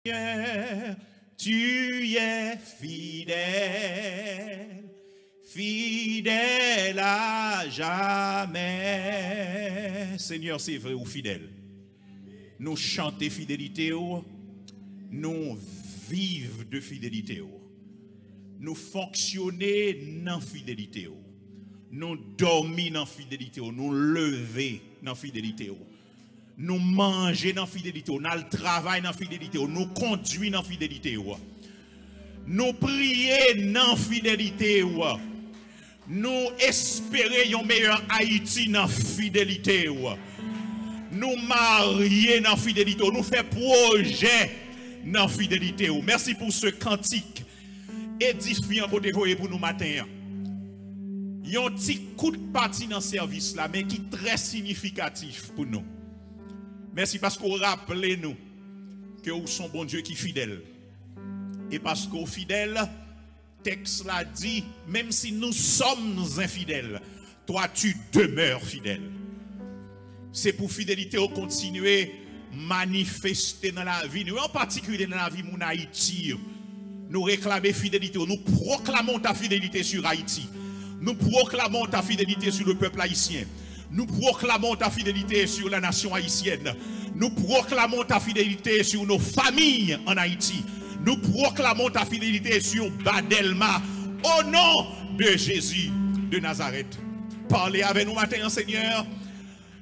Tu es fidèle, fidèle à jamais. Seigneur, c'est vrai ou fidèle. Nous chantons fidélité, nous vivons de fidélité, nous fonctionnons dans fidélité, nous dormons dans fidélité, nous levons dans fidélité, nous mangeons dans fidélité, nous travaillons dans fidélité, nous conduisons dans fidélité, nous prions dans fidélité, nous espérons un meilleur Haïti dans fidélité, nous marions dans fidélité, nous faisons projet dans fidélité. Merci pour ce cantique édifiant pour nous matin. Il y a un petit coup de partie dans ce service là, mais qui est très significatif pour nous. Merci parce qu'on rappelle nous que nous sommes bon Dieu qui est fidèle. Et parce qu'au fidèle, texte là dit, même si nous sommes infidèles, toi tu demeures fidèle. C'est pour fidélité au continuer manifester dans la vie, nous en particulier dans la vie de Haïti. Nous réclamons fidélité, nous proclamons ta fidélité sur Haïti. Nous proclamons ta fidélité sur le peuple haïtien. Nous proclamons ta fidélité sur la nation haïtienne. Nous proclamons ta fidélité sur nos familles en Haïti. Nous proclamons ta fidélité sur Badelma. Au nom de Jésus de Nazareth. Parlez avec nous matin, Seigneur.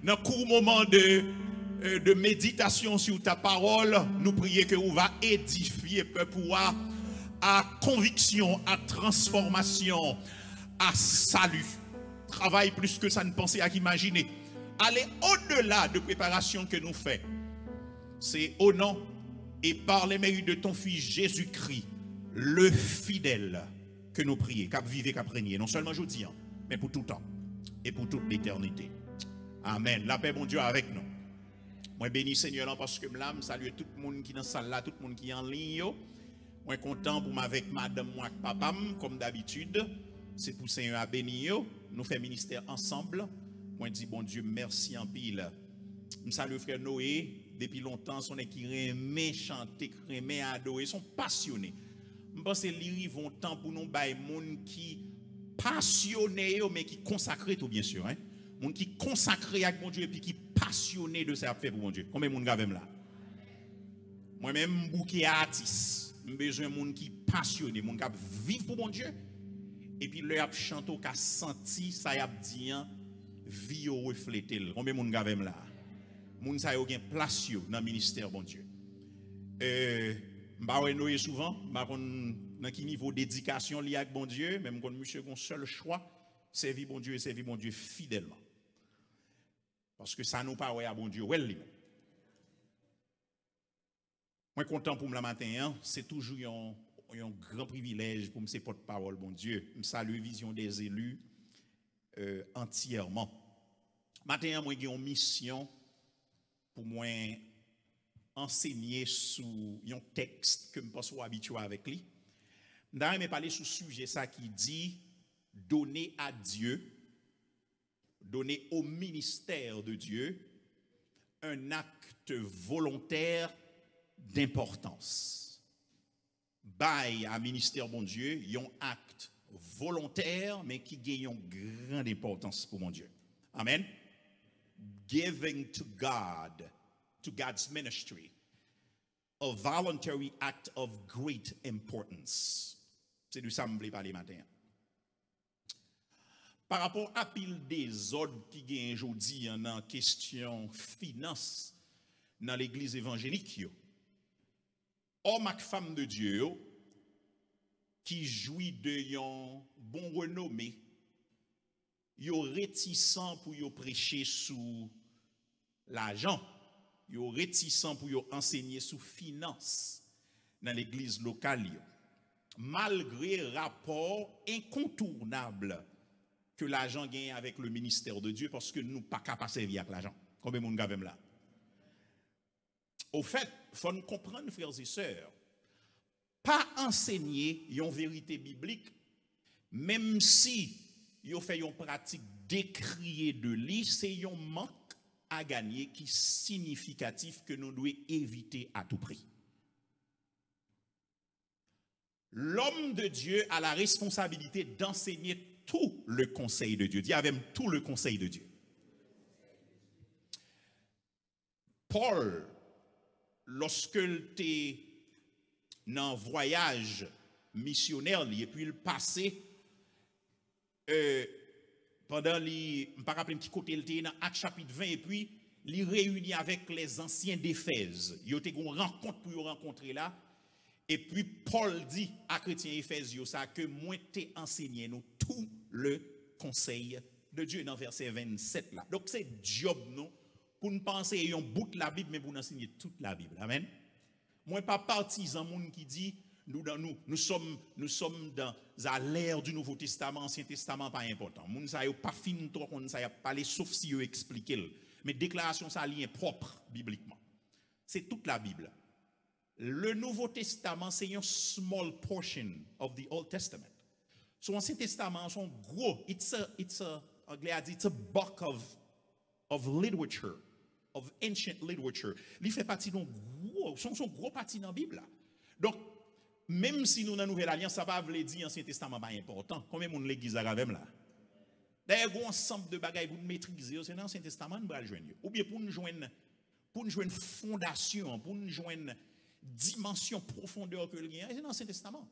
Dans un court moment de méditation sur ta parole, nous prions que vous va édifier peuple à conviction, à transformation, à salut. Travail plus que ça ne pensait à qu'imaginer. Aller au-delà de préparation que nous faisons. C'est au nom et par les mérites de ton Fils Jésus-Christ, le fidèle, que nous prions, qu'à vivre, qu'à régner, non seulement aujourd'hui, mais pour tout temps et pour toute l'éternité. Amen. La paix, mon Dieu, avec nous. Moi, béni Seigneur, parce que je salue tout le monde qui est dans la salle là, tout le monde qui est en ligne. Moi, content pour avec madame, moi, papa, comme d'habitude. C'est pour Seigneur à bénir. Nous faisons ministère ensemble. Moi, je dis, bon Dieu, merci en pile. Je salue frère Noé. Depuis longtemps, son qui aiment chanter, aiment adorer, sont passionnés. Je pense qu'ils vont temps pour nous bailler monde qui passionné mais qui consacré tout bien sûr, hein. Monde qui consacré avec mon Dieu et puis qui passionné de ça fait pour mon Dieu. Combien de monde gavem là? Moi-même bouquet artiste, j'ai besoin de monde qui passionné, monde qui vivre pour mon Dieu. Et puis leur chanter qui a senti ça y a dit vie au refléter. Combien de monde gavem là? Moun sa yo gen place yo dans ministère bon Dieu. M'ba Noé souvent, m'ba dans qui niveau d'éducation lié avec bon Dieu, même quand monsieur gon seul choix, servir bon Dieu et servir bon Dieu fidèlement. Parce que ça nous pas ouais à bon Dieu ouais lui. Moi content pour me matin, hein, c'est toujours un grand privilège pour me ser porte-parole bon Dieu. Me salue vision des élus entièrement. Matin moi j'ai une mission pour moi enseigner sous un texte que je pense habitué avec lui. Je vais parler sur ce sujet ça qui dit donner à Dieu, donner au ministère de Dieu un acte volontaire d'importance. Bail à ministère bon Dieu, un acte volontaire mais qui gagne une grande importance pour mon Dieu. Amen. Giving to God, to God's ministry, a voluntary act of great importance. C'est de ça que je voulais parler matin. Par rapport à pile des ordres qui gagnent aujourd'hui en question finance dans l'église évangélique, homme et femme de Dieu qui jouit de yon bon renommée, yo réticent pour yo prêcher sous l'argent, yo réticent pour yo enseigner sous finance dans l'église locale, malgré rapport incontournable que l'argent gagne avec le ministère de Dieu, parce que nous pas capables de servir avec l'argent. Combien de monde gavem là? Au fait, il faut nous comprendre, frères et sœurs, pas enseigner une vérité biblique, même si vous fait une pratique décriée de lui, c'est un manque à gagner qui est significatif que nous devons éviter à tout prix. l'homme de Dieu a la responsabilité d'enseigner tout le conseil de Dieu. Dis avec tout le conseil de Dieu. Paul, lorsque il était dans un voyage missionnaire, et puis il passait pendant les, je ne sais pas un petit côté, il était dans Actes chapitre 20, et puis il réunit avec les anciens d'Éphèse. Il y a eu une rencontre pour rencontrer là. Et puis Paul dit à chrétiens Éphésiens ça que moi t'ai enseigné nous tout le conseil de Dieu dans verset 27 là. Donc c'est job nous pour nous penser un bout de la Bible mais pour nous enseigner toute la Bible. Amen. Moi pas partisan monde qui dit nous sommes dans à l'ère du Nouveau Testament, Ancien Testament pas important. Moun ça pas fin trop on ça parler sauf si eux expliquer. Mais déclaration ça lien propre bibliquement. C'est toute la Bible. Le Nouveau Testament, c'est une small portion of the Old Testament. So, l'Ancien Testament, c'est gros. It's a book of literature, of ancient literature. Il fait partie d'un gros, son gros partie dans la Bible. Donc, même si nous dans la Nouvelle Alliance, ça va vous dire l'Ancien Testament pas important. Combien de monde l'église a même là? D'ailleurs, il y a un ensemble de bagages pour nous maîtriser, c'est dans l'Ancien Testament, nous allons joindre. Ou bien pour nous joindre fondation, pour nous joindre dimension profondeur que le gain, c'est dans l'Ancien Testament.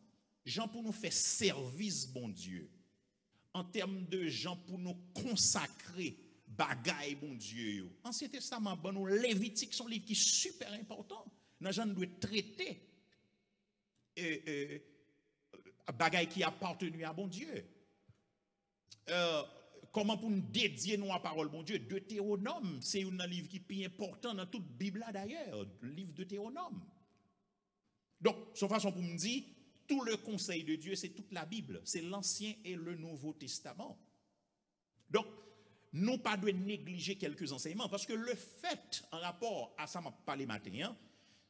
Gens pour nous faire service, bon Dieu. En termes de gens pour nous consacrer, bagaille, bon Dieu. Ancien Testament, bon, nous, Lévitique, sont livres qui est super important. Nous devons traiter bagaille qui appartenu à bon Dieu. Comment pour nous dédier nous à la parole, bon Dieu? Deutéronome, c'est un livre qui est plus important dans toute la Bible d'ailleurs, le livre de Deutéronome. Donc, son façon pour me dire, tout le conseil de Dieu, c'est toute la Bible. C'est l'Ancien et le Nouveau Testament. Donc, nous pas de négliger quelques enseignements, parce que le fait, en rapport à ça, m'a parlé matin,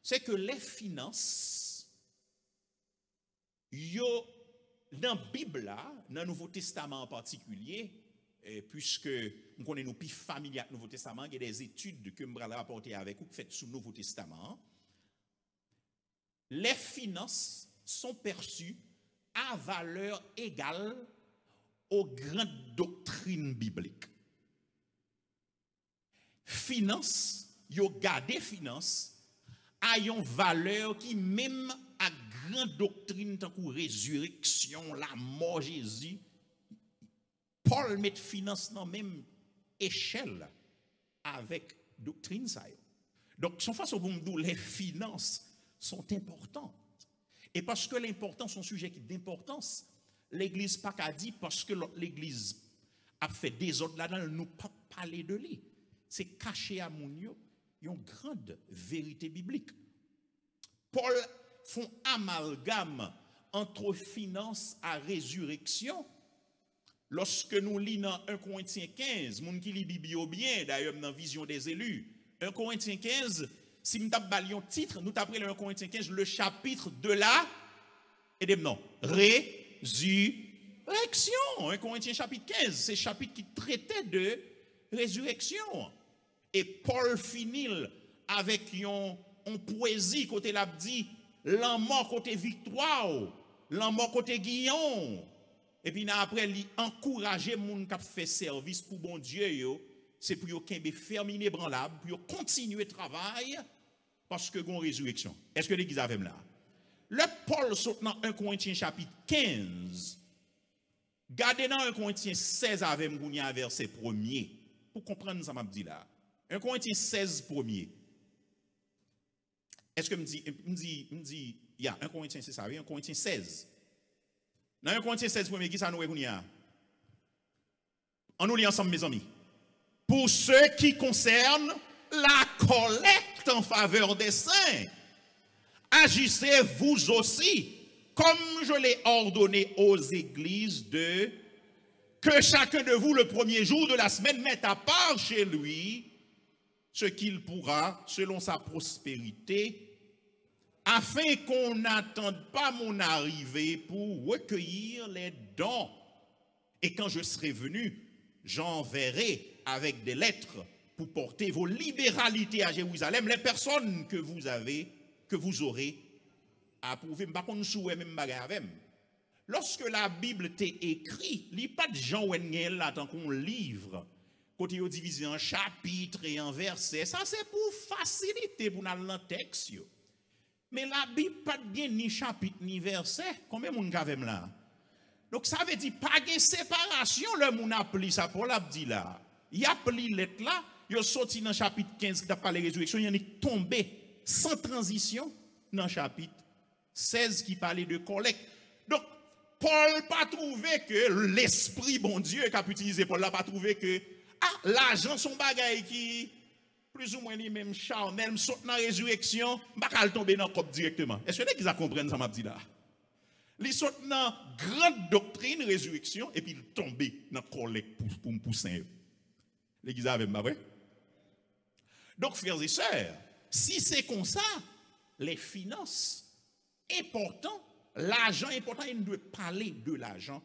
c'est que les finances, dans la Bible, dans le Nouveau Testament en particulier, puisque nous connaissons plus familiers avec le Nouveau Testament, il y a des études que je vais rapporter avec vous, faites sous le Nouveau Testament. Les finances sont perçues à valeur égale aux grandes doctrines bibliques. Finances, yo gardé finances, a une valeur qui même à grande doctrine tant que résurrection, la mort Jésus, Paul met finance dans même échelle avec doctrine ça. Donc son façon pour me dire les finances sont importantes. Et parce que l'importance sont sujet d'importance, l'église pas qu'a dit parce que l'église a fait des autres là-dedans, nous pas parler de lui. C'est caché à mon une grande vérité biblique. Paul font amalgame entre finance à résurrection. Lorsque nous lisons 1 Corinthiens 15, moun qui lit Bible bien, d'ailleurs dans Vision des élus, 1 Corinthiens 15, si nous avons un titre, nous avons pris le 1 Corinthiens 15, le chapitre de la résurrection. 1 Corinthiens chapitre 15, c'est le chapitre qui traitait de résurrection. Et Paul finit avec une poésie côté l'a dit, l'amour côté victoire, l'amour côté guillon. Et puis après, il encourager les gens qui fait service pour bon Dieu, c'est pour qu'ils ferment branlable, pour continuer le travail, parce que une résurrection. Est-ce que l'église a même là? Le Paul saute dans 1 Corinthiens chapitre 15. Gardez dans 1 Corinthiens 16 avec un verset premier. Pour comprendre ça m'a dit là. 1 Corinthiens 16 premier. Est-ce que me dit, il y a 1 Corinthiens, c'est ça, oui, 1 Corinthiens 16. Dans 1 Corinthiens 16 premier, qui ça nous est? On nous lit ensemble, mes amis. Pour ce qui concerne la collecte en faveur des saints, agissez vous aussi, comme je l'ai ordonné aux églises que chacun de vous, le premier jour de la semaine, mette à part chez lui ce qu'il pourra, selon sa prospérité, afin qu'on n'attende pas mon arrivée pour recueillir les dons. Et quand je serai venu, j'enverrai avec des lettres pour porter vos libéralités à Jérusalem, les personnes que vous aurez approuvé, par contre, souhait même bagarre avec. Lorsque la Bible t'est écrite, il n'y a pas de gens où elle là tant qu'on livre. Quand il est divisé en chapitres et en versets, ça c'est pour faciliter pour dans le texte. Mais la Bible pas bien ni chapitre ni verset. Combien de monde avez là? Donc ça veut dire pas de séparation le monde appli ça pour l'a dit là. Il a appli lettre là, il sorti dans chapitre 15 qui t'a parlé de résurrection, il est tombé sans transition dans chapitre 16 qui parlait de collecte. Donc Paul pas trouvé que l'esprit bon Dieu qui a utilisé Paul n'a pas trouvé que l'argent son bagage qui plus ou moins les mêmes charnel me saute dans la résurrection, pas qu'à tomber dans le corps directement. Est-ce que vous comprenez ça m'a dit là? Il saute dans grande doctrine résurrection et puis il tombe dans le collecte pour me pousser. L'église avec moi, vrai? Donc frères et sœurs, si c'est comme ça, les finances importantes, l'argent important, il doit parler de l'argent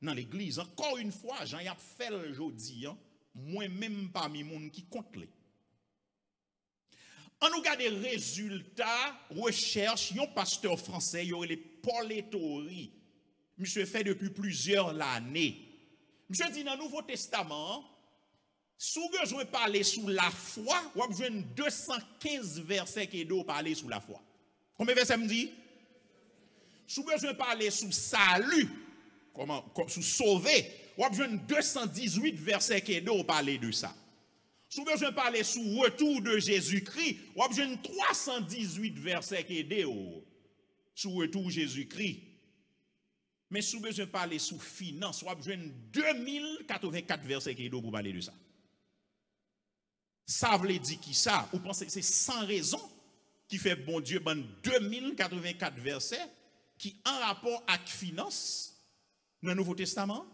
dans l'église. Encore une fois, Jean y a fait le jeudi, moi-même parmi les gens qui comptent. On nous regarde les résultats, recherche, un pasteur français, il y aurait les Paul Ettori. Monsieur fait depuis plusieurs années. Monsieur dit dans le Nouveau Testament, si vous besoin de parler sous la foi, vous avez besoin de 215 versets qui doivent parler sous la foi. Combien de versets me dit? Si vous besoin de parler sous salut, sous sauver, vous avez besoin de 218 versets qui doivent parler de ça. Si vous besoin de parler sous retour de Jésus-Christ, vous avez besoin de 318 versets qui doivent sous retour de Jésus-Christ. Mais si vous besoin de parler sous finance, vous avez besoin de 2084 versets qui doivent pour parler de ça. Ça veut dire qui ça? Vous pensez que c'est sans raison qui fait bon Dieu ban 2084 versets qui en rapport avec finance dans le Nouveau Testament?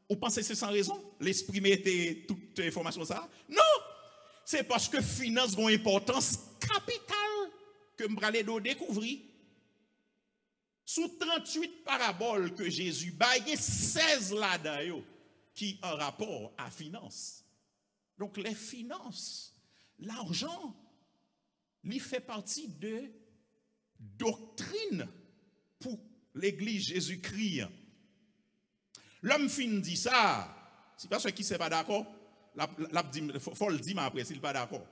Vous pensez que c'est sans raison? L'esprit mettait toute information ça? Non! C'est parce que finance a une importance capitale que je vais aller découvrir. Sous 38 paraboles que Jésus a, il y a 16 là-dedans qui ont rapport à finance. Donc les finances, l'argent, il fait partie de doctrine pour l'Église Jésus-Christ. L'homme fin dit ça, si pas ceux qui ne sont pas d'accord, il faut le dire après s'il n'est pas d'accord.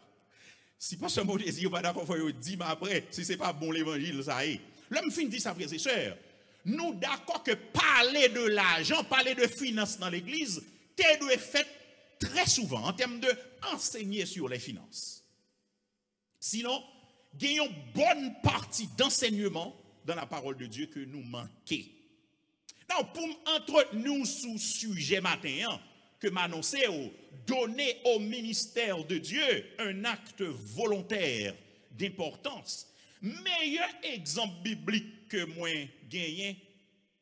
Si pas ce mot désir n'est pas d'accord, il faut le dire après. Si ce n'est pas bon l'évangile, ça y est. L'homme fin dit ça, frères et sœurs. Nous d'accord que parler de l'argent, parler de finances dans l'Église, c'est de fait très souvent en termes de enseigner sur les finances. Sinon, il y a une bonne partie d'enseignement dans la parole de Dieu que nous manquons. Donc, pour entretenir sous sujet matin, que m'annoncer donner au ministère de Dieu un acte volontaire d'importance. Meilleur exemple biblique que moi gagné,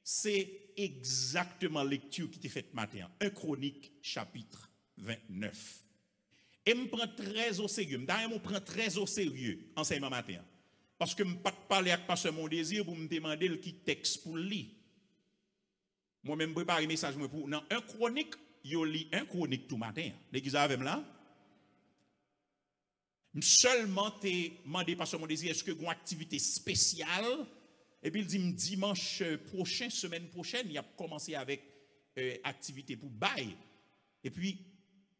c'est exactement la lecture qui était faite matin. 1 Chronique chapitre 29. Et me prend très au sérieux. D'ailleurs, me prend très au sérieux enseignement matin. Parce que je ne peux pas parler avec pasteur mon désir pour me demander le qui texte pour lire. Moi-même, prépare un message pour. Dans 1 Chronique, je lis 1 Chronique tout matin. L'église avec là. Seulement, tu demandé pasteur mon désir, est-ce que vous avez une activité spéciale? Et puis il dit, dimanche prochain, semaine prochaine, il a commencé avec activité pour bail. Et puis,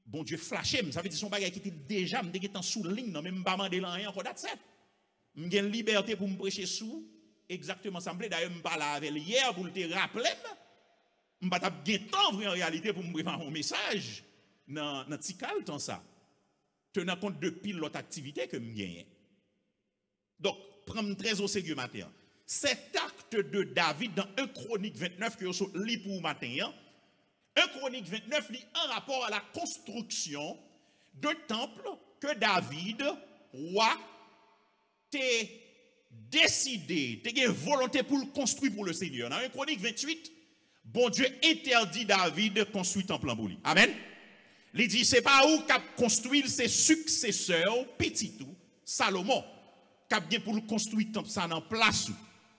bon Dieu, flashé, ça veut dire son bagage qui était déjà, je suis en sous ligne, non, même pas demandé rien encore date. J'ai une liberté pour me prêcher sous, exactement ça me plaît. D'ailleurs, je parle avec hier pour te rappeler, je n'ai pas de temps en réalité pour me préparer un message dans Tikal, tant ça. Tenant compte de pile l'autre activité que je gagne. Donc, prends très au sérieux matin. Cet acte de David dans 1 Chronique 29 que je lis pour matin, 1 Chronique 29 lit en rapport à la construction de temple que David, roi, t'a décidé, t'a une volonté pour le construire pour le Seigneur. Dans 1 Chronique 28, bon Dieu interdit David de construire temple en bouli. Amen. Il dit, c'est pas où qu'a construit ses successeurs, petit tout, Salomon, qu'a bien pour le construire temple ça en place.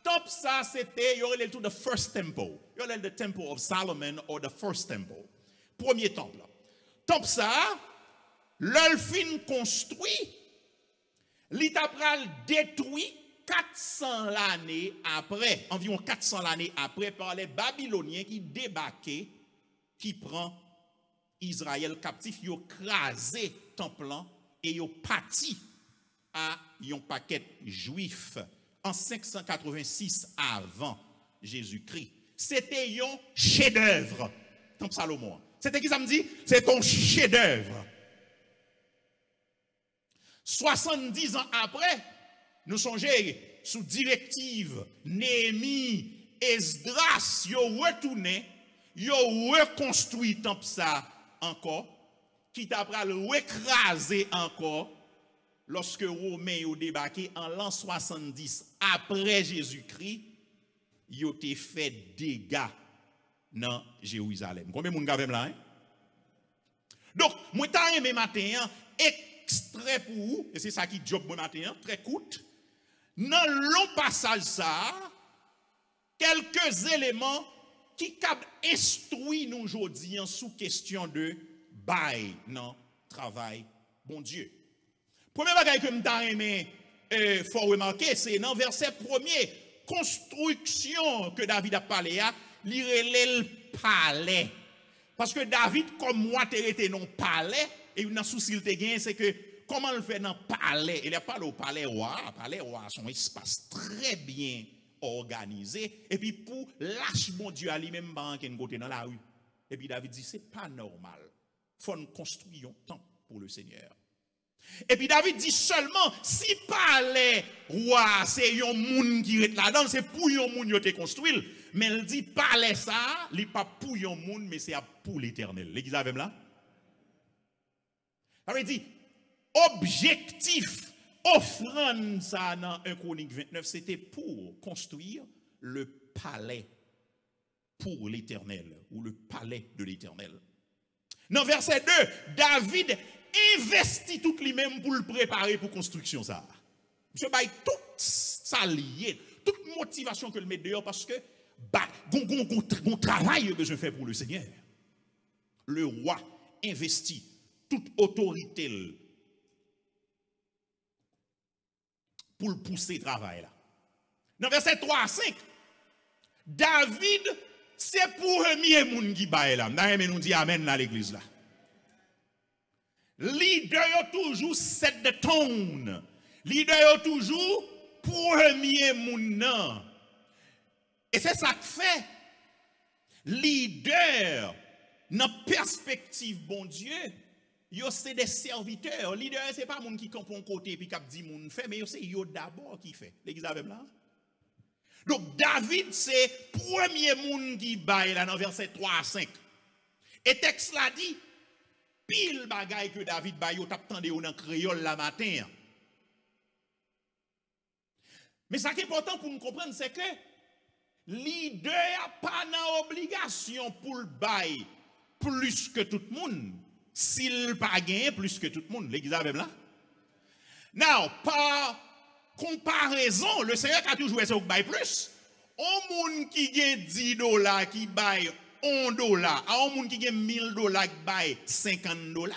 Temple ça, c'était, il y aurait le tout de first temple. Il y aurait le temple of Solomon or the first temple. Premier temple. Temple ça, l'elfine construit, l'itapral détruit 400 l'année après, environ 400 l'année après, par les Babyloniens qui débarquaient, qui prend Israël captif, ils ont crasé temple et ils ont parti à un paquet juif en 586 avant Jésus-Christ. C'était un chef-d'œuvre, temple Salomon. C'était qui ça me dit? C'est ton chef-d'œuvre. 70 ans après, nous songeons sous directive Néhémie, Esdras, ils ont retourné, ils ont reconstruit le temple ça encore, qui t'a recrasé encore lorsque les Romains ont débarqué en l'an 70 après Jésus-Christ, ils ont fait dégâts dans Jérusalem. Combien de monde avez là? Donc, moi, je aimé matin, extrait pour vous, et c'est ça qui job moi matin, très court. Dans le long passage, ça, quelques éléments qui cap instruit nous aujourd'hui sous question de bail, non, travail, bon Dieu. Premier bagage que je aimé, faut remarquer, c'est dans verset 1er, construction que David a parlé, il relève le palais. Parce que David, comme moi, était dans le palais, et dans le souci qu'il a, c'est que comment le fait dans le palais? Il n'a pas le palais roi. Le palais roi, son espace très bien organisé. Et puis pour lâcher mon Dieu à lui-même, côté dans la rue. Et puis David dit, c'est pas normal. Il faut construire un temple pour le Seigneur. Et puis David dit seulement, si palais roi, c'est un monde qui est là-dedans, c'est pour un monde qui est construit. Mais il dit, palais ça, il n'est pas pour un monde, mais c'est pour l'éternel. L'église avec là? Ça veut dire, objectif, offrande ça dans 1 Chronique 29, c'était pour construire le palais pour l'éternel, ou le palais de l'éternel. Dans verset 2, David investit tout lui-même pour le préparer pour construction ça. Monsieur bail tout ça lié, toute motivation que le met dehors parce que gon travail que je fais pour le Seigneur. Le roi investit toute autorité pour le pousser travail là. Dans verset 3 à 5, David c'est pour premier monde qui baille là. Nous dit amen dans l'église là. Leader toujours set the tone. Leader toujours premier monde. Et c'est ça que fait. Leader, dans perspective bon Dieu, yo c'est des serviteurs. Leader, c'est pas monde qui campe un côté puis qui dit moun fait, mais c'est yo d'abord qui fait. L'église avec là. Donc David c'est premier monde qui baille là dans verset 3 à 5. Et texte là dit pile bagaille que David baille yo t'attendé dans créole la matin. Mais ça qui est important pour nous comprendre c'est que leader n'a pas d'obligation pour le bail plus que tout le monde. S'il pas gagné plus que tout le monde. L'église avec là. Now, par comparaison, le Seigneur a toujours essayé de bail plus. Un monde qui gagne $10 qui baille $1, à un monde qui gagne $1000 qui baille $50.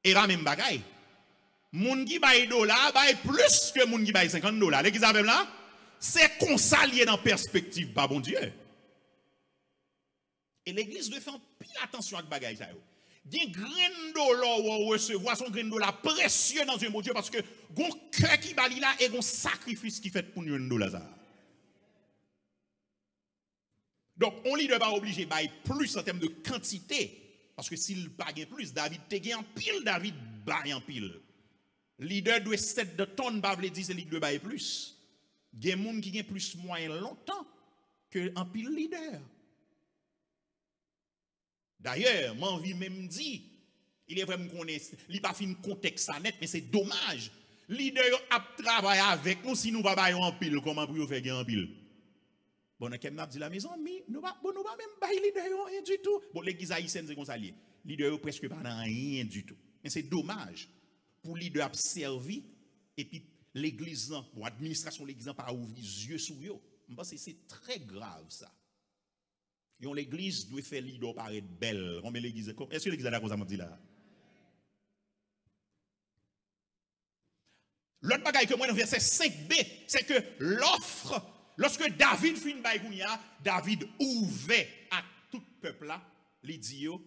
Et la même bagaille. Moun qui baille $, baille plus que moun qui baille $50. L'église avec là. C'est qu'on s'allie dans perspective, pas bon Dieu. Et l'église doit faire pile attention à ce bagaille. Il y a un grain dollar ou recevoir son grain dollar précieux dans un bon Dieu parce que gon cœur qui bali là et gon sacrifice qui fait pour nous un dollar. Donc on ne doit pas obligé bailler plus en termes de quantité parce que s'il pas gagne plus David te gagne en pile David baille en pile. Leader doit 7 de tonnes pas veut dire c'est leader bailler plus. Il y a des gens qui ont plus moyen longtemps que un pile leader. D'ailleurs, mon vie même dit, il est vrai qu'on est, il n'a pas fait un contexte net, mais c'est dommage. Leader a travaillé avec nous si nous ne pas en pile, comment pour faire en pile. Bon, on a dit la maison, mais nous ne pas même pas leader rien du tout. Bon, l'église haïtienne, c'est comme ça. Leader presque pas rien du tout. Mais c'est dommage pour leader a servi et puis l'église, pour l'administration de l'église, n'a pas ouvert les yeux sur eux. Je pense que c'est très grave ça. Et l'église doit faire leader paraître belle. Est-ce que l'église a d'accord ça m'a dit là? L'autre bagaille que moi dans verset 5b, c'est que l'offre, lorsque David fin bail kounya, David ouvert à tout peuple là, li dit yo,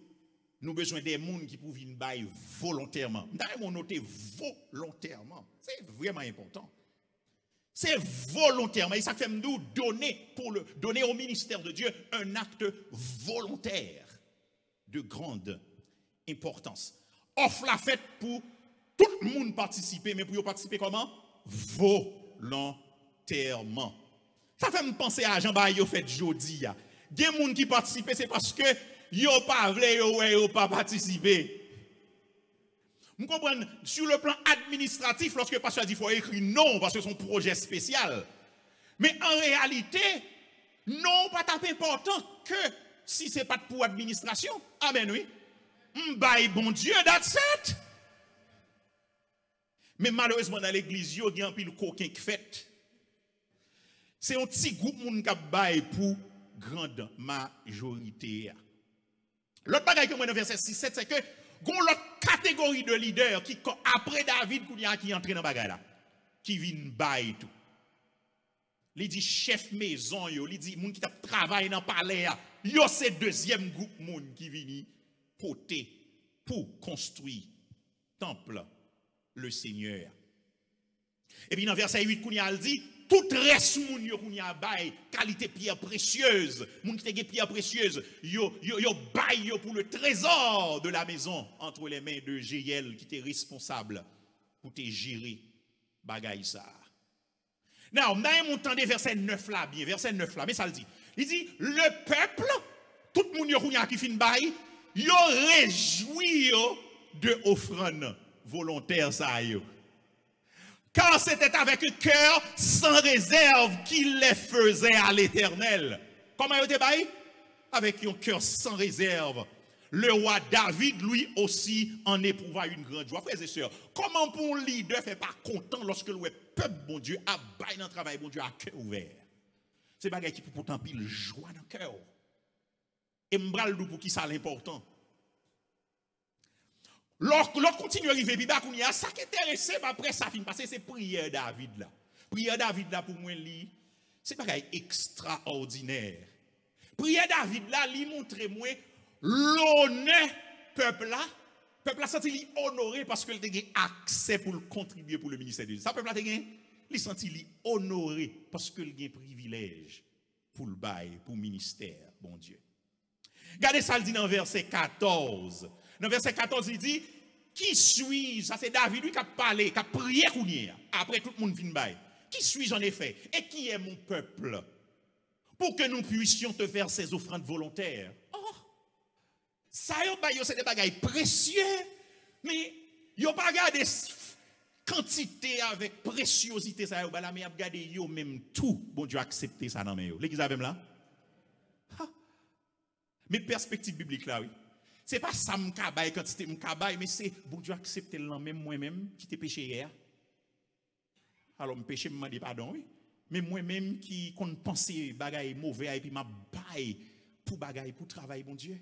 nous besoin des gens qui peuvent venir bail volontairement. Nous noter volontairement. C'est vraiment important. C'est volontairement. Et ça fait nous donner au ministère de Dieu un acte volontaire de grande importance. Offre la fête pour tout le monde participer, mais pour participer comment? Volontairement. Ça fait me penser à Jean-Baptiste yo fait jodi. Il y a des gens qui participent, c'est parce que yo pas vle yo pas participer. Vous comprenez? Sur le plan administratif, lorsque le pasteur dit qu'il faut écrire non parce que c'est son projet spécial. Mais en réalité, non, pas tant important que si ce n'est pas pour administration. Amen, oui. M'baye bon Dieu, that's it. Mais malheureusement, dans l'église, il y a un pile coquin qui fait. C'est un petit groupe qui baille pour grande majorité. L'autre bagaille que moi dans verset 6-7, c'est que l'autre catégorie de leaders qui, après David, qui entre dans la bagaille là, qui vient bailler tout. Il dit chef maison, il dit moun qui travaille dans le palais, yo c'est deuxième groupe moun qui vient porter pour construire temple le Seigneur. Et puis dans verset 8, il dit tout reste moun yo kounya bay qualité pierre précieuse, moun qui te gen pierre précieuse, yo bay yo pour le trésor de la maison entre les mains de Jéel qui était responsable pour te gérer bagay ça. Now, on entend verset 9 là bien, verset 9 là, mais ça le dit. Il dit le peuple, tout le monde yo kounya qui fin bay, yo réjoui yo de offrande volontaire ça yo. Car c'était avec un cœur sans réserve qu'il les faisait à l'Éternel. Comment il était bail? Avec un cœur sans réserve. Le roi David, lui aussi, en éprouva une grande joie. Frères et sœurs, comment pour un leader ne fait pas content lorsque le peuple, bon Dieu, a bail dans le travail, bon Dieu, a cœur ouvert? C'est bagay qui peut pourtant pile joie dans le cœur. Et m'bral pour qui ça l'important. L'autre continue à arriver, ça qui intéresse, après ça finit passer, c'est prière David là. Prière David là pour moi, c'est pas extraordinaire. Prière David là, lui montre moi l'honneur peuple là senti honoré parce qu'il a accès pour contribuer pour le ministère de Dieu. Ça peuple là il senti honoré parce qu'il a privilège pour le bail, pour le ministère, bon Dieu. Regardez ça, il dit dans verset 14. Dans verset 14, il dit, qui suis-je? Ça c'est David lui qui a parlé, qui a prié. Après tout le monde vient bail. Qui suis-je en effet? Et qui est mon peuple? Pour que nous puissions te faire ces offrandes volontaires. Oh, ça c'est des bagailles précieux. Mais il n'y a pas gardé quantité avec préciosité. Ça mais il y a gardé même tout. Bon Dieu a accepté ça dans mes yo. L'église avec là? Mais perspective biblique là, oui. Ce n'est pas ça m'kabaye quantité m'kabaye, mais c'est bon Dieu accepter le même moi-même qui t'ai péché hier. Alors me péché me demander pardon, oui. Mais moi-même qui compte penser bagaille mauvais et puis m'a baille pour bagaille pour travail bon Dieu.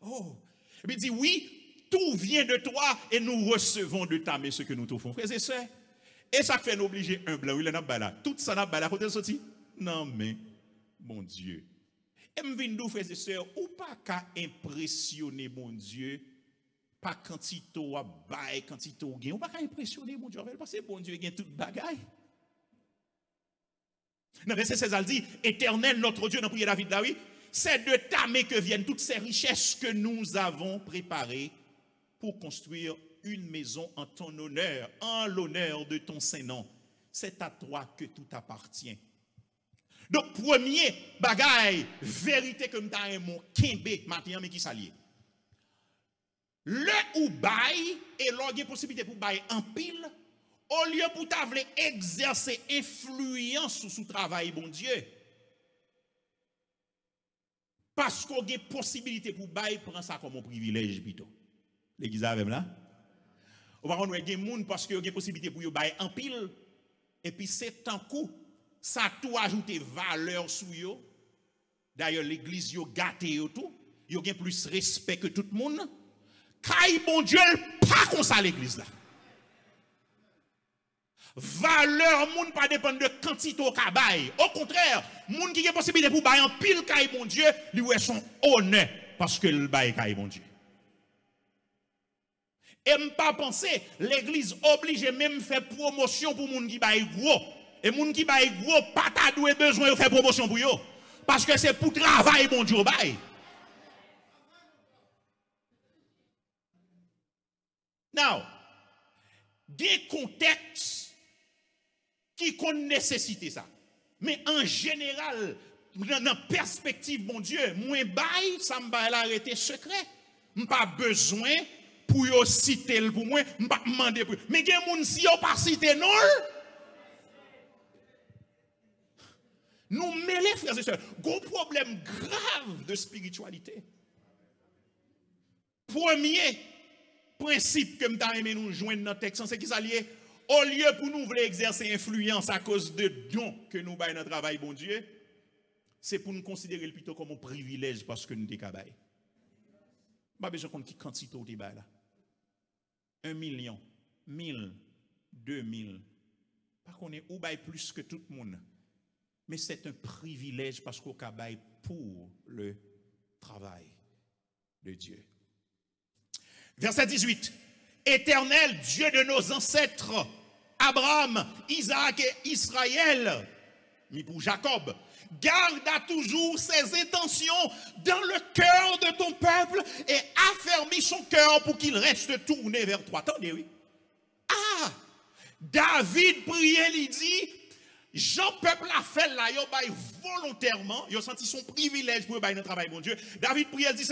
Oh, et puis dit oui, tout vient de toi et nous recevons de ta main ce que nous t'offrons. Frères et sœurs, et ça fait nous obliger un blanc, oui, là là. Tout ça n'a pas là côté sorti. Non mais mon Dieu. Et me vinn frères et sœurs, ou pas qu'à impressionner mon Dieu pas quantité ou bail quantité ou gain, ou pas qu'à impressionner mon Dieu parce que bon Dieu gagne toute bagaille. Dans verset 16 elle dit Éternel notre Dieu dans prière David là oui, c'est de ta main que viennent toutes ces richesses que nous avons préparées pour construire une maison en ton honneur, en l'honneur de ton Saint-Nom. C'est à toi que tout appartient. Donc, premier bagaille, vérité que m'ta mon kembe matin mais qui s'allie. Le ou bail et l'orgue possibilité pour bail en pile, au lieu pour t'avler exercer influence sur travail bon Dieu. Parce qu'on a possibilité pour bail prend ça comme un privilège plutôt. L'église avec là. On va rendre des monde parce qu'il y a possibilité pour bail en pile et puis c'est un coup ça tout ajouter valeur sur yo. D'ailleurs l'église yo gâté yo tout, yo gen plus respect que tout le monde. Kay bon Dieu pas comme ça l'église là. Valeur moun pas dépendre de quantité au kabay. Au contraire, moun qui a possibilité pour bailler en pile kay bon Dieu, lui est son honneur parce que le bail kay bon Dieu. Et m'pas penser l'église oblige même faire promotion pour moun qui baille gros. Et moun qui baille gros pas ta doué besoin de faire promotion pour yo parce que c'est pour travail bon Dieu baille. Now, des contextes qui connaît nécessité ça. Mais en général, dans la perspective, mon Dieu, moi, bail, ça me va l'arrêter secret. Je n'ai pas besoin pour yo citer pour moi, je n'ai pas demander pour. Mais il y a des gens si yo pas cité non. Nous mêlons, frères et sœurs, gros problème grave de spiritualité. Premier principe que nous aimé nous joindre dans le texte, c'est qui s'allie. Au lieu pour nous vouloir exercer influence à cause de dons que nous baillons dans le travail, bon Dieu, c'est pour nous considérer plutôt comme un privilège parce que nous sommes cabaye. Pas besoin de qui quantité au débat là. 1 million, 1000, 2000. Pas qu'on est ou bail plus que tout le monde. Mais c'est un privilège parce qu'on cabaye pour le travail de Dieu. Verset 18. Éternel, Dieu de nos ancêtres, Abraham, Isaac et Israël, mais pour Jacob, garde à toujours ses intentions dans le cœur de ton peuple et affermis son cœur pour qu'il reste tourné vers toi. Attendez, oui. Ah! David priait, il dit, Jean peuple a fait là, il a volontairement, il a senti son privilège pour faire notre travail, mon Dieu. David priait, il dit,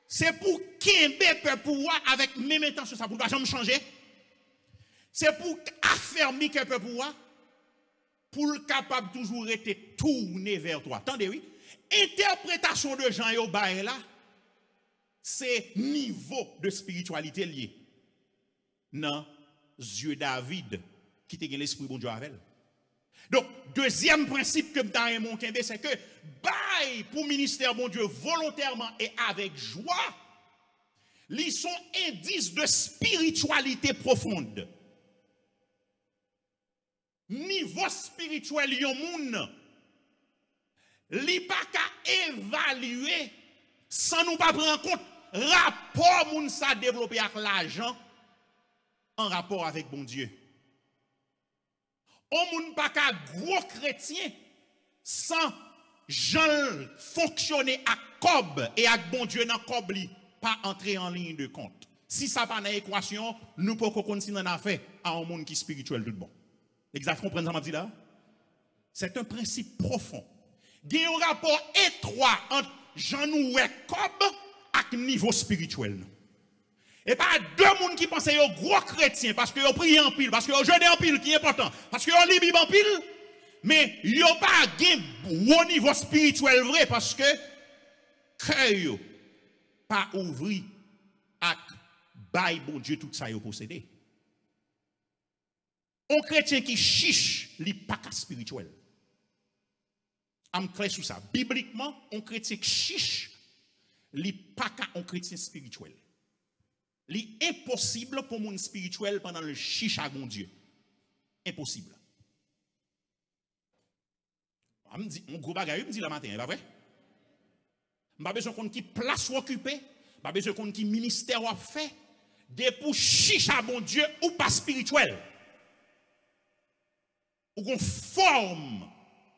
c'est pour qu'il peuple avec même intention, ça pour pas jamais changer. C'est pour affermir que peuple pour le capable toujours être tourné vers toi. Attendez, oui. Interprétation de Jean et Obaye là, c'est niveau de spiritualité lié. Non, Dieu David qui te l'esprit bon Dieu avec. Donc, deuxième principe que dans mon kembe, c'est que bail pour ministère bon Dieu volontairement et avec joie, ils sont indices de spiritualité profonde. Niveau spirituel yon moun, li pa ka évaluer sans nous pas prendre en compte rapport moun sa développé avec l'argent en rapport avec bon Dieu. On moun pas ka gros chrétien sans gens fonctionner à cob et à bon Dieu dans cob li pas entrer en ligne de compte. Si ça pas dans l'équation, nous pouvons continuer à faire à un monde qui est spirituel tout bon. Exactement, comprenez ça, m'a dit là? C'est un principe profond. Il y a un rapport étroit entre Jean-Noué Cob et niveau spirituel. Et pas deux personnes qui pensent qu'ils sont gros chrétiens parce qu'ils ont prié en pile, parce qu'ils ont jeûné en pile qui est important, parce qu'ils ont lu Bible en pile, mais ils n'ont pas un haut niveau spirituel vrai parce que cœur pas ouvri à bail bon Dieu tout ça ils possédé. Un chrétien qui chiche, il n'est pas spirituel. Je suis clair sur ça. Bibliquement, un chrétien qui chiche, il n'est pas un chrétien spirituel. Il est impossible pour mon spirituel pendant le chiche à mon Dieu. Impossible. Je me dis, mon gros bagage, je me dis le matin, pas vrai? Je n'ai pas besoin qu'on qui place occupée, je n'ai pas besoin qu'on qui ministère ou fait, des pour chiche à mon Dieu ou pas spirituel. Ou qu'on forme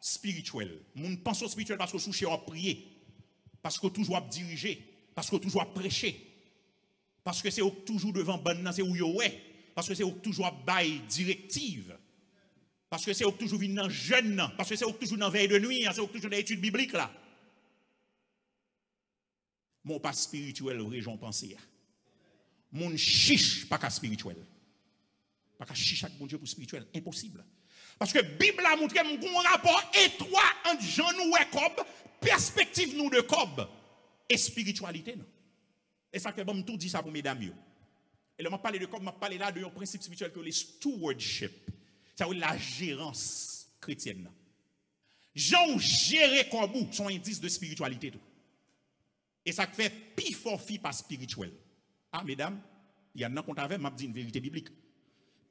spirituelle. Mon pense au spirituel parce que souche à prier, parce que toujours à diriger, parce que toujours à prêcher, parce que c'est toujours devant bonne, c'est où yo est, parce que c'est toujours à bail directive, parce que c'est toujours dans jeune, parce que c'est toujours dans veille de nuit, c'est toujours dans l'étude biblique là. Mon pas spirituel vrai j'en pensais. Mon chiche pas qu'à spirituel. Pas qu'à chiche avec mon Dieu pour spirituel, impossible. Parce que la Bible a montré un rapport étroit entre Jean-Nous et Cob, perspective nous de Cob et spiritualité. Non? Et ça que bon tout dit ça pour mesdames. Et là, je parle de Cob, je parle là de un principe spirituel que le stewardship. C'est-à-dire la gérance chrétienne. Jean ou gérer Cob sont indices de spiritualité. Tout. Et ça fait pi fort fi pas spirituel. Ah, mesdames, il y a un compte avec, m'a dit une vérité biblique.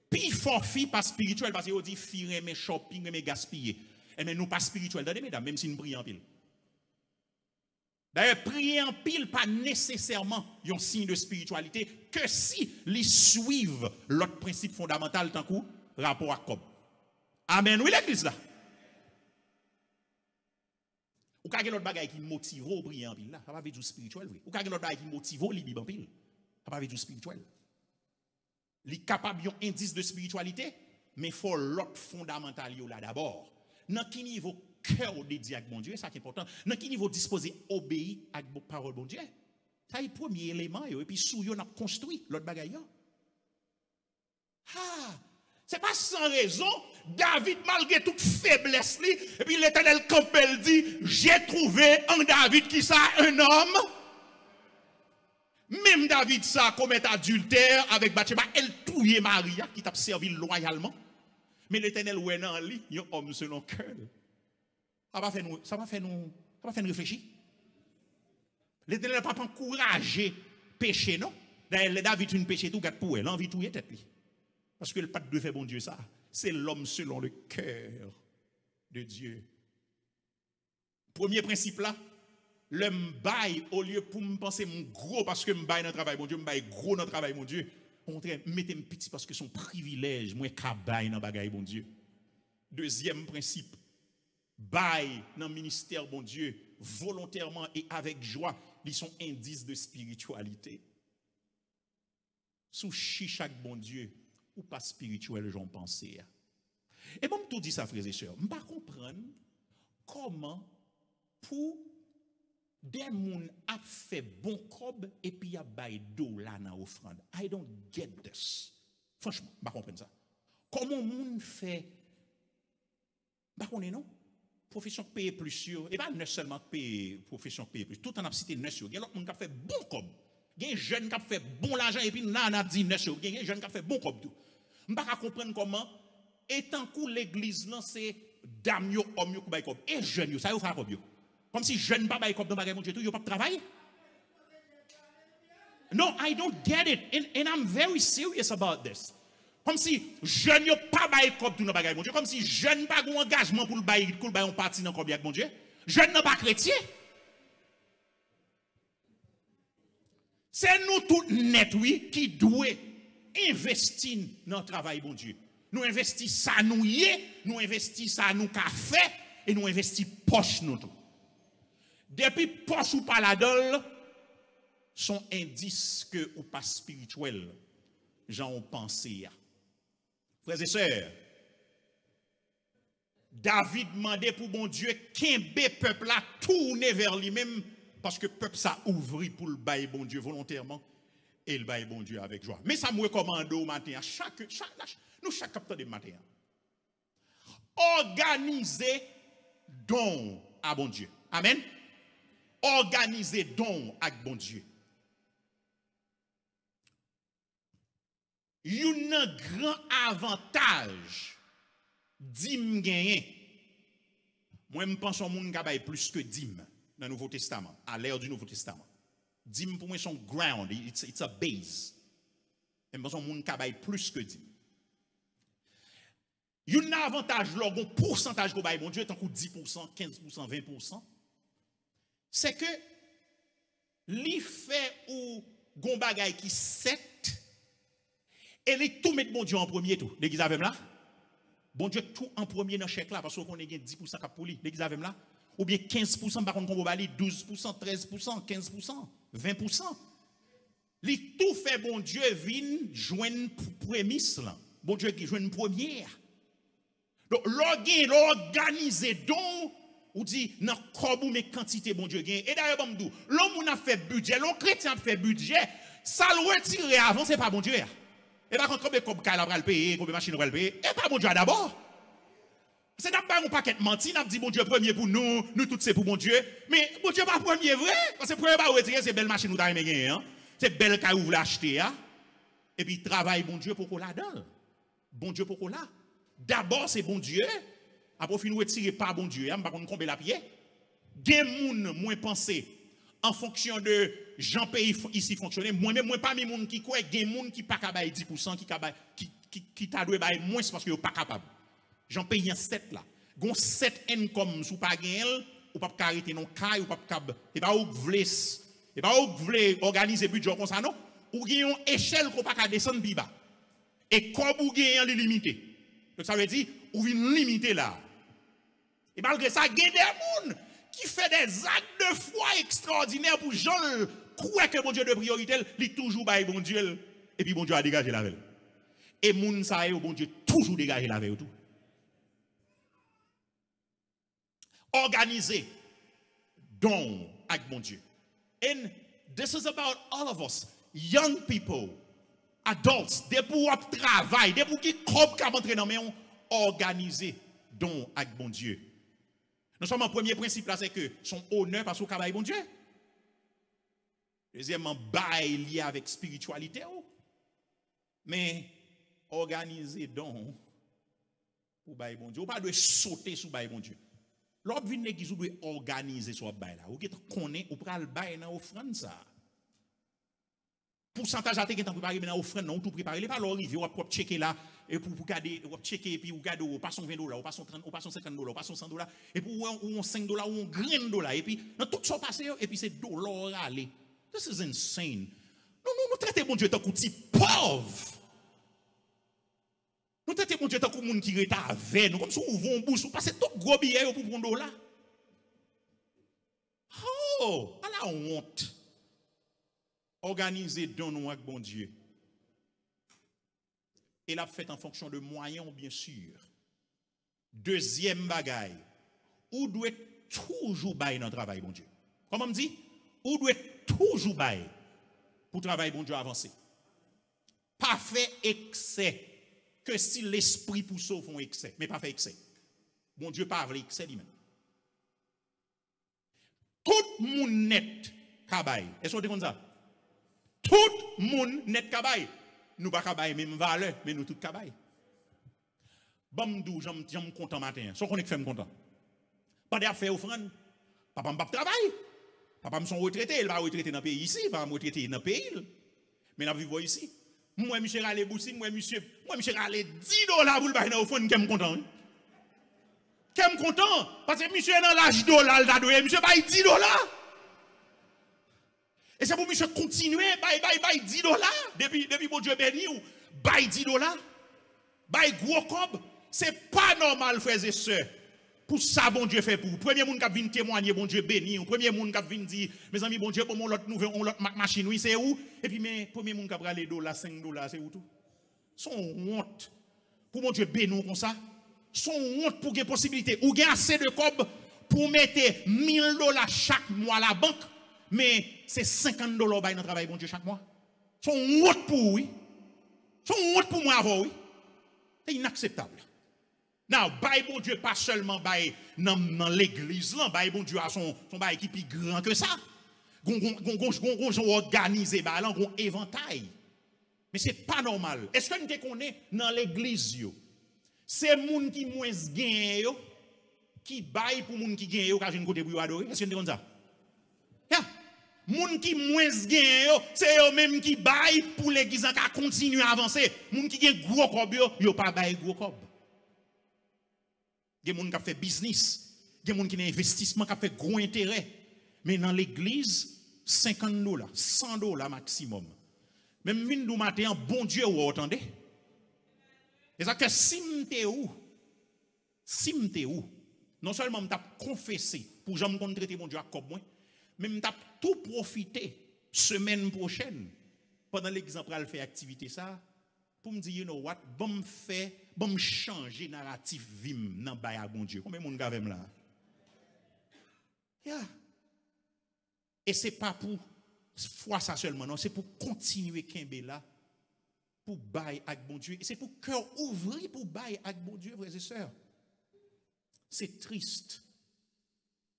Puis fort fille pas spirituel parce qu'on dit fille mais shopping mais gaspiller. Et mais nous pas spirituel, attendez mesdames, même si nous prions en pile. D'ailleurs, prier en pile pas nécessairement un signe de spiritualité que si ils suivent l'autre principe fondamental tant coup rapport à Cob. Amen. Oui l'église là. Ou kage l'autre bagaille qui motive au prier en pile là, ça pas veut dire spirituel oui. Ou kage l'autre bagaille qui motive au libre en pile. Ça pas veut dire spirituel. Li capable yon indice de spiritualité, mais faut l'autre fondamental yo là d'abord. Dans quel niveau cœur dédié à bon Dieu, ça qui est important. Dans quel niveau disposé obéir à la parole bon Dieu. Ça est le premier élément et puis sous yo n'a construit l'autre bagaille yo. Ah, c'est pas sans raison David malgré toute faiblesse li et puis l'Éternel Campbell dit j'ai trouvé en David qui ça un homme. Même David ça commet adultère avec Bathsheba, elle touye Maria qui t'a servi loyalement. Mais l'Éternel ouais dans lui, un homme selon cœur. Ça va faire nous réfléchir. L'Éternel n'a pas encouragé péché non. D'ailleurs David une péché tout gâte pour elle, l'envie tout tête lui. Parce que le pas de faire bon Dieu ça, c'est l'homme selon le cœur de Dieu. Premier principe là, le m'baille au lieu pour me penser mon gros parce que m'baille dans le travail mon Dieu, m'baille gros dans le travail mon Dieu. Au contraire, mettez-moi petit parce que son privilège, moi kabaille dans bagaille bon Dieu. Deuxième principe, baille dans le ministère bon Dieu volontairement et avec joie, ils sont indices de spiritualité. Sous chaque bon Dieu ou pas spirituel j'en pensais. Et bon tout dit ça frères et sœurs, je ne pas comprendre comment pour des gens a fait bon cob et puis y a bail d'eau là dans offrande. I don't get this. Franchement, je ne comprends pas ça. Comment moun fait bah on est non profession payer plus sûr et pas ne seulement payer profession payer plus tout en a cité neuf sûr. Il y a l'autre monde qui a fait bon cob. Il y a un jeune qui a fait bon l'argent et puis nan a dit neuf sûr. Il y a un jeune qui a fait bon cob tout. Je ne pas comprendre comment étant que l'église là c'est dame yo homme yo bail cob et jeune yo ça yo faire cob yo. Comme si jeune pas bail cob dans bagay mon Dieu tout yo pas travail. No, I don't get it and I'm very serious about this. Comme si jeune yo pas bail cob tout dans bagay mon Dieu, comme si jeune pas gon engagement pour le bail on parti dans cob avec mon Dieu. Jeune non pas chrétien. C'est nous tout net oui qui doit investir dans le travail bon Dieu. Nous investissons ça nous y, nous investissons ça nous café et nous investissons poche nous tout. Depuis poche ou pas la dol sont indices que ou pas spirituel. J'en ont pensé. Frères et sœurs, David demandait pour bon Dieu qu'un peuple là tourner vers lui-même parce que peuple ça ouvrit pour le bail bon Dieu volontairement et le bail bon Dieu avec joie. Mais ça me recommande au matin chaque capteur de matin. Organiser don à bon Dieu. Amen. Organiser don à bon Dieu. Il y a un grand avantage dîme gagné. Moi, je pense que mon gars plus que dîme dans le Nouveau Testament, à l'ère du Nouveau Testament. Dîme pour moi, son ground, it's a base. Je pense que mon gars plus que dîme. Il y a un avantage, un pourcentage de bon Dieu, tant que 10%, 15%, 20%. C'est que l'effet ou gon bagay qui 7 et les tout mettre bon Dieu en premier tout. L'église avec là? Bon Dieu tout en premier dans chèque là parce qu'on a 10% cap pour lui. L'église avec là? Ou bien 15% par contre qu'on va 12%, 13%, 15%, 20%. Li tout fait bon Dieu vient joindre prémisse là. Bon Dieu qui joindre première. Donc l'organiser donc ou dit nan kobou mes quantité bon Dieu gain. Et d'ailleurs bon m'dou, l'homme a fait budget, l'homme chrétien a fait budget, ça le retirer avant c'est pas bon Dieu. Et par contre combien comme kala va le payer, combien machine va le payer, et pas bon Dieu d'abord. C'est d'abord un paquet menti, n'a dit bon Dieu premier pour nous tous c'est pour bon Dieu, mais bon Dieu pas premier vrai parce que premier pas retirer c'est belle machine ou ta aimer hein. C'est belle ka ou l'acheter hein. Et puis travail bon Dieu pour qu'on la donne. Bon Dieu pour qu'on la. D'abord c'est bon Dieu. Après fin nous retirer pas bon Dieu, hein, par contre combien la pied. Gen moun moins penser en fonction de Jean pays ici fonctionner, moi même moi parmi moun qui quoi gen moun qui pas ka bay 10% qui t'a doué bail moins parce que yo pas capable. J'en paye un 7 là. Gon 7 income sous pas gain, ou pas arrêter non caille ou pas cap et pas ou vle organiser budget comme ça non, ou gagne une échelle qu'on pas descendre plus bas. Et comme ou gagne limité. Donc ça veut dire ou vient limiter là. Et malgré ça, il y a des gens qui font des actes de foi extraordinaires pour gens croire que bon Dieu de priorité, il toujours bail bon Dieu et puis bon Dieu a dégagé la veille. Et moun sa bon Dieu toujours dégagé la veille tout. Organiser don avec bon Dieu. And this is about all of us, young people, adults, des pour travail, des pour qui crop cap entrer dans main organiser don avec bon Dieu. Nous sommes en premier principe là, c'est que son honneur parce qu'on travaille bon Dieu. Deuxièmement, bail lié avec spiritualité. Mais organiser don pour bail bon Dieu. Ou pas de sauter sous bail bon Dieu. L'autre vient l'église doit organiser sur bail là. Ou qui connaît ou pral bail dans offrande ça. Pourcentage à te qui préparé dans offrande non tout préparé. Il pas l'arriver ou pour checker là et pour garder ou checker et puis ou garder ou pas son $20 ou pas son 30 ou pas son $50 ou pas son $100 et pour ou $5 ou un grain de dollar et puis dans tout ça passé et puis c'est dollar aller. This is insane. Nous traitons bon Dieu tant qu'on petit pauvre. Nous traitons bon Dieu tant qu'on monde qui est avec nous comme si on vend bouche ou passer tout gros billet pour prendre $. Oh, à la honte. Organiser don nous avec bon Dieu. Et l'a fait en fonction de moyens bien sûr. Deuxième bagaille, ou doit toujours bailler dans le travail bon Dieu. Comment me dit? Ou doit toujours bailler pour travailler bon Dieu avancer. Pas fait excès que si l'esprit pour sauver font excès, mais pas fait excès. Bon Dieu pas avec excès lui-même. Tout monde net kabaye. Est-ce que vous comme ça? Tout monde net kabaye. Nous pas kabaye même valeur, mais nous tout kabaye. Bamdou, j'aime content matin. Son qu'on est fait content. Pas d'affaires offrande. Papa me pas travail. Papa me sont retraité, il va retraiter dans le pays ici, pas me retraiter dans le pays. Mais la vivre ici. Moi monsieur aller boussi, moi monsieur aller $10 pour le bailler dans offrande, qu'est-me content. Qu'est-me content parce que monsieur dans l'âge dollar, il doit monsieur bailler $10. Et c'est pour monsieur continuer bailler $10 depuis bon Dieu béni ou bailler $10. Bailler gros cob, c'est pas normal frères et sœurs. Pour ça, bon Dieu fait pour. Premier monde qui vient témoigner, bon Dieu béni. Premier monde qui vient dire, mes amis, bon Dieu, pour mon l'autre nouvelle, on l'autre machine, oui, c'est où? Et puis, mais premier monde qui a les $, $5, c'est où tout? Son honte. Pour mon Dieu béni comme ça. Son honte pour qu'il y ait possibilité. Ou qu'il y ait assez de cob pour mettre $1000 chaque mois à la banque. Mais c'est $50 dans le travail, bon Dieu, chaque mois. Son honte pour oui. Son honte pour moi avant, oui. C'est inacceptable. Non, bail bon Dieu pas seulement bail dans l'église là, bail bon Dieu a son bail qui plus grand que ça. Gon organisé bail là, gon éventail. Mais c'est pas normal. Est-ce que nous te connaît dans l'église yo? C'est moun qui moins gagne yo qui bail pour moun qui gagne yo ka jeune côté pour adorer. Est-ce que nous te ça? Ya. Moun qui moins gagne yo, c'est eux même qui bail pour l'église en ka continuer à avancer. Moun qui gagne gros cob yo pas bail gros cob. Il y a des gens qui font business, il y a des gens qui ont investissement, qui fait gros intérêt. Mais dans l'église, $50, $100 maximum. Même une du matin, bon Dieu, vous entendez? C'est-à-dire que si m'te où, non seulement m't'a confessé pour jamais traiter mon Dieu comme moi, mais m't'a tout profité semaine prochaine pendant l'exemple à faire activité ça pour me dire you know what, bon changer narratif vim dans baya bon Dieu. Combien monde gavem là? Yeah. Et c'est pas pour foi ça seulement non, c'est pour continuer kembe là pour bailler avec bon Dieu et c'est pour cœur ouvrir pour bailler avec bon Dieu frères et sœurs. C'est triste.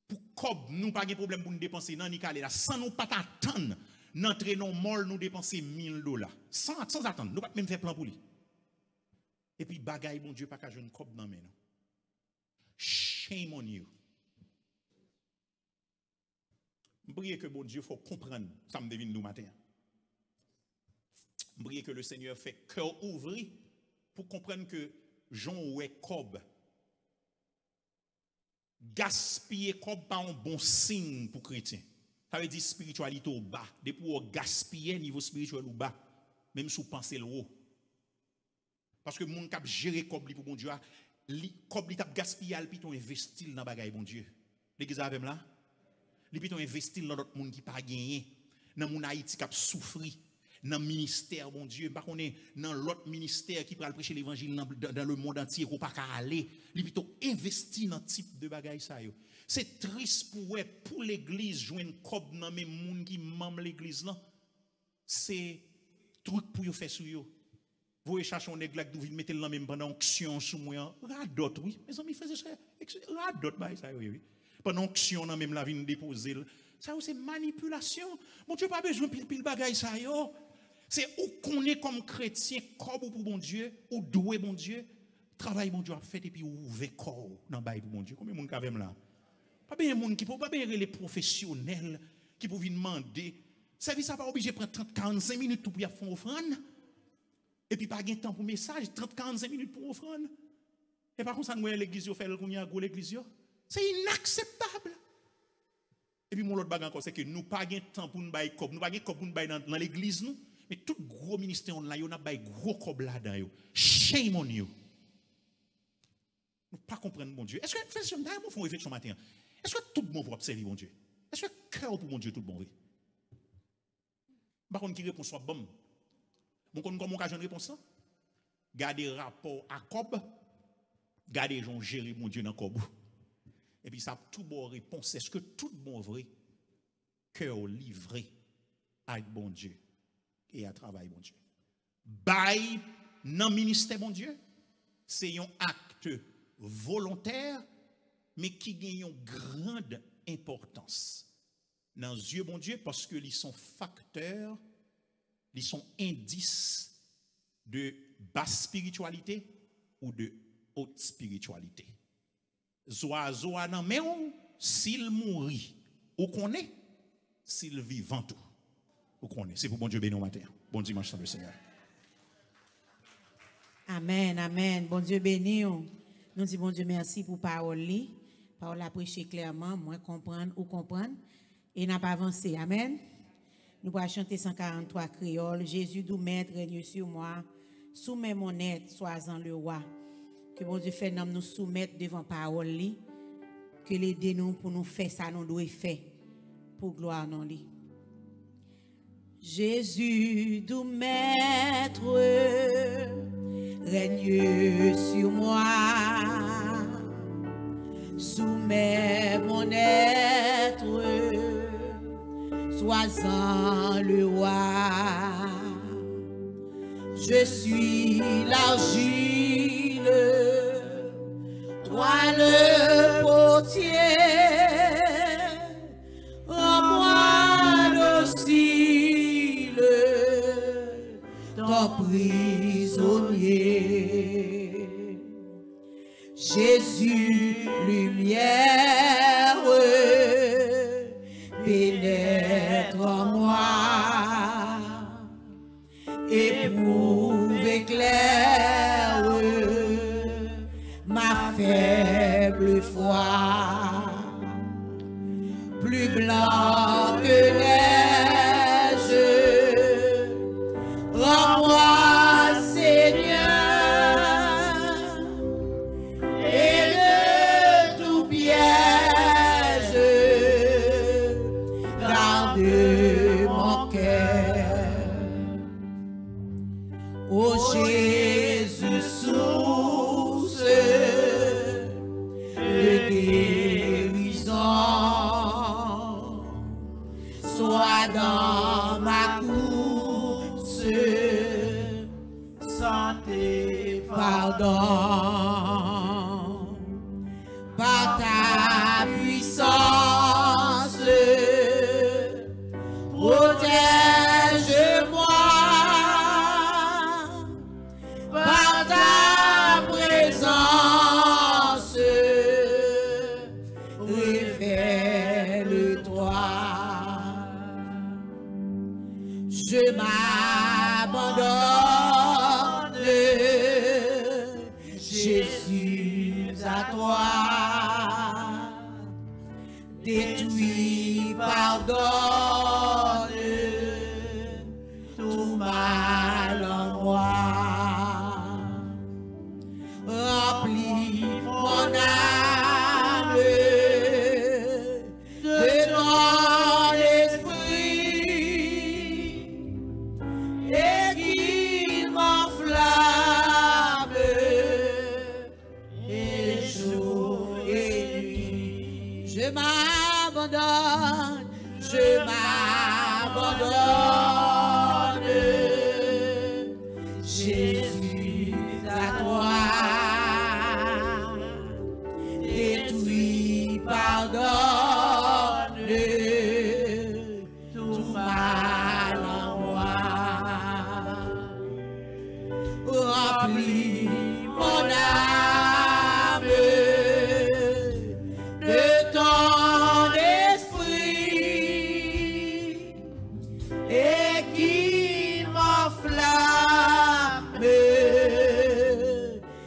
Pour comme nous pas de problème pour nous dépenser dans ni calé là sans nous pas attendre n'entrer non mol nous dépenser $1000 sans attendre nous pas même faire plan pour lui. Et puis bagaille bon Dieu pas ka jeune cob dans main. Shame on you. Je prie que bon Dieu faut comprendre ça me devine nous matin. Je prie que le Seigneur fait cœur ouvrir pour comprendre que Jean ouais cob gaspiller cob pas un bon signe pour chrétien. Ça veut dire spiritualité au bas. Depuis pour gaspiller niveau spirituel au bas, même sous penser le haut. Parce que moun k'ap gérer cob pour bon Dieu, cob li t'a gaspiller al piton investir dans bagaille bon Dieu. L'église avec là, li piton investir dans d'autres moun qui pas gagné, dans moun Haïti qui a souffri. Dans le ministère, bon Dieu, pas qu'on est dans l'autre ministère qui peut prêcher l'évangile dans le monde entier, qu'on pas aller, il plutôt investir dans ce type de bagaille ça. C'est triste pour l'église jouer une cob dans même monde qui membre l'église là. C'est truc pour yo faire sur yo. Vous cherchez un église qui vous mettez dans même pendant onction sous moi, radot oui, mes amis faisaient ça, radot bah ça oui. Pendant onction dans même la vie déposer. Ça c'est manipulation. Mon Dieu pas besoin pile bagaille ça yo. C'est où qu'on est comme chrétien, comme pour bon Dieu, ou doué bon Dieu, travail bon Dieu a fait et puis ouvert corps dans bail pour bon Dieu. Combien de monde kavem là? Pas bien monde qui peut pas bien les professionnels qui peuvent demander. Service ça pas obligé de prendre 30 45 minutes pour faire une offrande. Et puis pas gain temps pour message, 30 45 minutes pour offrande. Et par contre ça nous l'église yo fait qu'on y a gros l'église yo. C'est inacceptable. Et puis mon autre bagarre encore c'est que nous pas gain temps pour nous bailler comme nous pas gain comme pour nous bailler dans l'église nous. Mais tout gros ministère là, on a des gros cob là-dedans. Shame on you. Nous ne pas comprendre mon Dieu. Est-ce que, frère, je me fais réflexion matin. Est-ce que tout le monde va observer mon Dieu? Est-ce que cœur pour mon Dieu tout le monde? Par contre, qui répond soit bon. Mon comment on a une réponse là? Gardez rapport à cob. Gardez gens gérer mon Dieu dans cob. Et puis ça tout bon réponse. Est-ce que tout bon vrai? Cœur livré avec bon Dieu. Et à travail, bon Dieu. Bail dans le ministère, bon Dieu, c'est un acte volontaire, mais qui gagne une grande importance dans les yeux, bon Dieu, parce que ils sont facteurs, ils sont indices de basse spiritualité ou de haute spiritualité. Zoa nan mais s'il mourit, ou qu'on est, s'il vivant tout. Vous connaissez, c'est pour bon Dieu béni au matin. Bon dimanche, le Seigneur. Amen, amen. Bon Dieu béni. Nous disons bon Dieu merci pour parole. Parole a prêché clairement, moi comprendre ou comprendre. Et n'a pas avancé. Amen. Nous allons chanter 143 créoles. Jésus doux maître règne sur moi. Soumets mon être, sois-en le roi. Que bon Dieu fait nous soumettre devant parole. Que l'aide nous pour nous faire ça, nous doit faire. Pour gloire non li. Jésus, doux maître, règne sur moi, soumets mon être, sois-en le roi. Je suis l'argile, toi le potier, rends-moi docile. Ton prisonnier, Jésus, lumière, pénètre en moi, éprouve, éclaire ma faible foi, plus blanc que neige. Rends-moi, Seigneur, et de tout piège, garde mon cœur. Ô Jésus, source de guérison, sois dans ma course, santé, pardon, par ta puissance, protège-moi, par ta présence, révèle-toi. Je m'abandonne détruis, pardonne tout mal en moi. Remplis mon âme de ton esprit et qu'il m'enflamme et jour et nuit. Je m'abandonne, Jésus, à toi. Détruis, pardonne tout mal en moi. Remplis mon âme de ton esprit et qu'il m'enflamme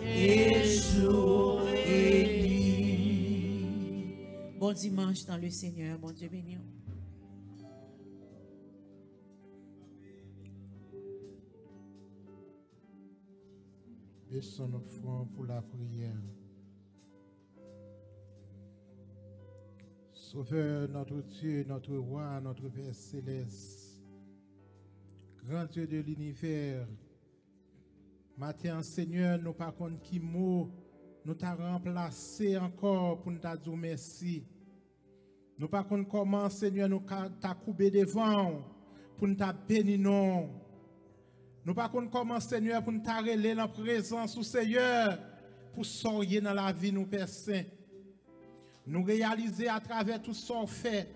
et jour et nuit. Bon dimanche dans le Seigneur, bon Dieu béni. Baissons nos fronts pour la prière. Sauveur, notre Dieu, notre roi, notre Père céleste, grand Dieu de l'univers, matin, Seigneur, nous par contre qui mot, nous t'a remplacé encore pour nous dire merci. Nous par contre comment, Seigneur, nous t'a coupé devant pour nous t'a béni non. Nous par contre comment, Seigneur, pour nous t'a relé la présence du Seigneur pour sortir dans la vie nous Père Saint. Nous réaliser à travers tout ce qu'on fait.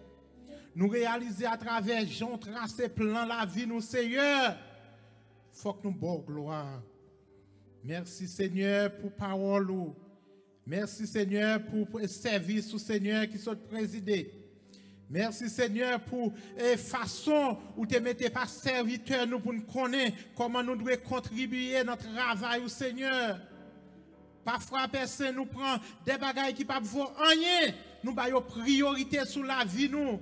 Nous réaliser à travers Jean tracé plan la vie nous Seigneur. Faut que nous bon gloire. Merci Seigneur pour parole. Merci Seigneur pour service au Seigneur qui sont présidé. Merci Seigneur pour la façon où tu mettez par serviteur nous pour nous connaître comment nous devons contribuer à notre travail au Seigneur. Parfois, personne nous prend des bagailles qui ne peuvent rien. Nous avons priorité sur la vie, nous.